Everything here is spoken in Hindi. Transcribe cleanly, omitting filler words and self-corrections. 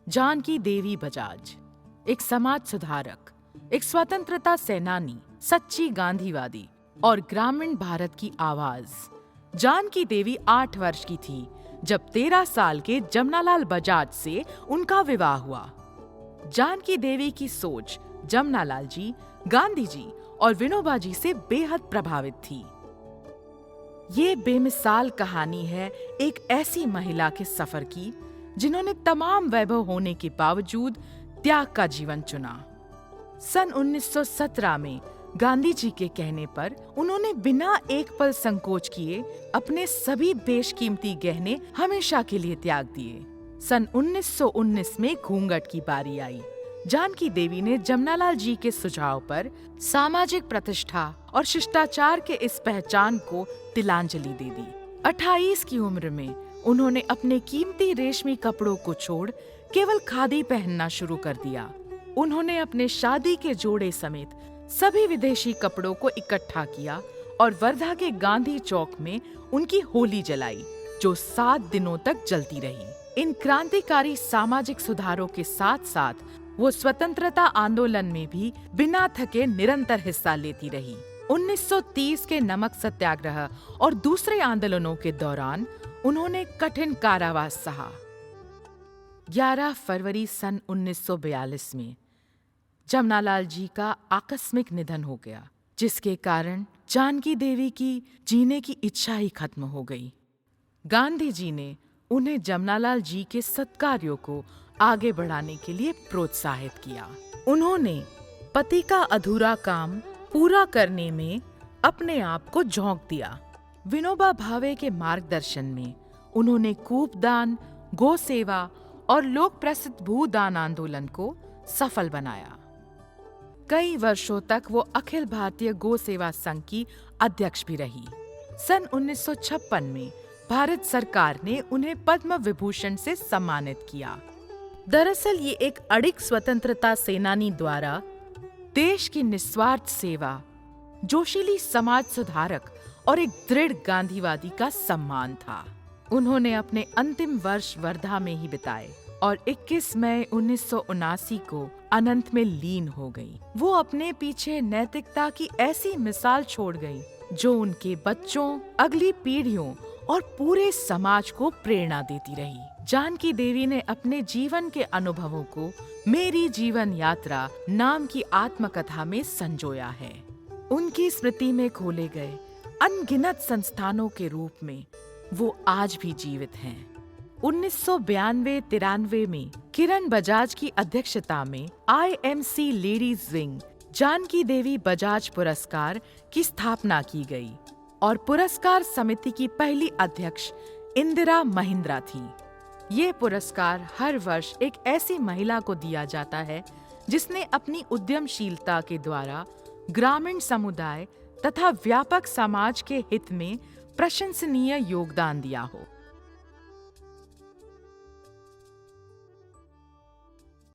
जानकी देवी बजाज एक समाज सुधारक, एक स्वतंत्रता सेनानी, सच्ची गांधीवादी और ग्रामीण भारत की आवाज। जानकी देवी 8 वर्ष की थी जब 13 साल के जमनालाल बजाज से उनका विवाह हुआ। जानकी देवी की सोच जमनालाल जी, गांधी जी और विनोबा जी से बेहद प्रभावित थी। ये बेमिसाल कहानी है एक ऐसी महिला के सफर की जिन्होंने तमाम वैभव होने के बावजूद त्याग का जीवन चुना। सन 1917 में गांधी जी के कहने पर उन्होंने बिना एक पल संकोच किए अपने सभी बेशकीमती गहने हमेशा के लिए त्याग दिए। सन 1919 में घूंघट की बारी आई। जानकी देवी ने जमनालाल जी के सुझाव पर सामाजिक प्रतिष्ठा और शिष्टाचार के इस पहचान को तिलांजलि दे दी। 28 की उम्र में उन्होंने अपने कीमती रेशमी कपड़ों को छोड़ केवल खादी पहनना शुरू कर दिया। उन्होंने अपने शादी के जोड़े समेत सभी विदेशी कपड़ों को इकट्ठा किया और वर्धा के गांधी चौक में उनकी होली जलाई, जो 7 दिनों तक जलती रही। इन क्रांतिकारी सामाजिक सुधारों के साथ साथ वो स्वतंत्रता आंदोलन में भी बिना थके निरंतर हिस्सा लेती रही। 1930 के नमक सत्याग्रह और दूसरे आंदोलनों के दौरान उन्होंने कठिन कारावास सहा। 11 फरवरी सन 1942 में जमनालाल जी का आकस्मिक निधन हो गया, जिसके कारण जानकी देवी की जीने की इच्छा ही खत्म हो गई। गांधी जी ने उन्हें जमनालाल जी के सत्कार्यों को आगे बढ़ाने के लिए प्रोत्साहित किया। उन्होंने पति का अधूरा काम पूरा करने में अपने आप को झोंक दिया। विनोबा भावे के मार्गदर्शन में उन्होंने कूपदान, गौ सेवा और लोक प्रसिद्ध भूदान आंदोलन को सफल बनाया। कई वर्षों तक वो अखिल भारतीय गौ सेवा संघ की अध्यक्ष भी रही। सन 1956 में भारत सरकार ने उन्हें पद्म विभूषण से सम्मानित किया। दरअसल ये एक अडिग स्वतंत्रता सेनानी द्वारा देश की निस्वार्थ सेवा, जोशीली समाज सुधारक और एक दृढ़ गांधीवादी का सम्मान था। उन्होंने अपने अंतिम वर्ष वर्धा में ही बिताए और 21 मई 1979 को अनंत में लीन हो गई। वो अपने पीछे नैतिकता की ऐसी मिसाल छोड़ गई जो उनके बच्चों, अगली पीढ़ियों और पूरे समाज को प्रेरणा देती रही। जानकी देवी ने अपने जीवन के अनुभवों को मेरी जीवन यात्रा नाम की आत्मकथा में संजोया है। उनकी स्मृति में खोले गए अनगिनत संस्थानों के रूप में वो आज भी जीवित हैं। 1992-93 में किरण बजाज की अध्यक्षता में IMC लेडीज विंग जानकी देवी बजाज पुरस्कार की स्थापना की गई और पुरस्कार समिति की पहली अध्यक्ष इंदिरा महिंद्रा थी। ये पुरस्कार हर वर्ष एक ऐसी महिला को दिया जाता है जिसने अपनी उद्यमशीलता के द्वारा ग्रामीण समुदाय तथा व्यापक समाज के हित में प्रशंसनीय योगदान दिया हो।